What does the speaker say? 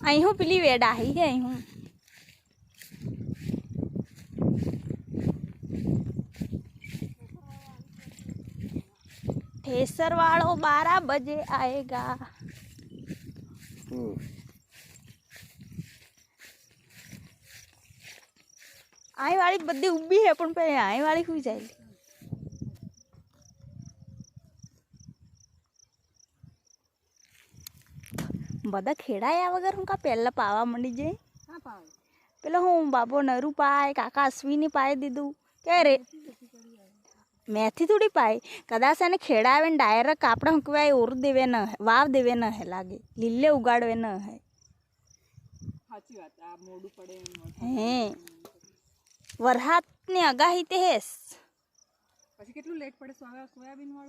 અહીં હું પેલી વેડાહી હે અહીં હું ठेसर वालों 12 बजे आएगा। आई वाली बदी उभी है पण पे आई वाली हुई जाए बदा खेड़ाया वगर हमका पहला पावा मंडी जे पेला हूँ बाबो नरू पाए काका अश्विनी पाए दीदू क्या रे मेथी थोड़ी पाए कदाच ने खेड़ावे ने डायरेक्ट आपड़ा हकवाए और देवे न है वाव देवे न है लागे लीले उगाड़वे न है साची बात आ मोडू पड़े हे वरहात ने आगाही ते हेस પછી કેટલું લેટ પડે સોયાબીન વાળું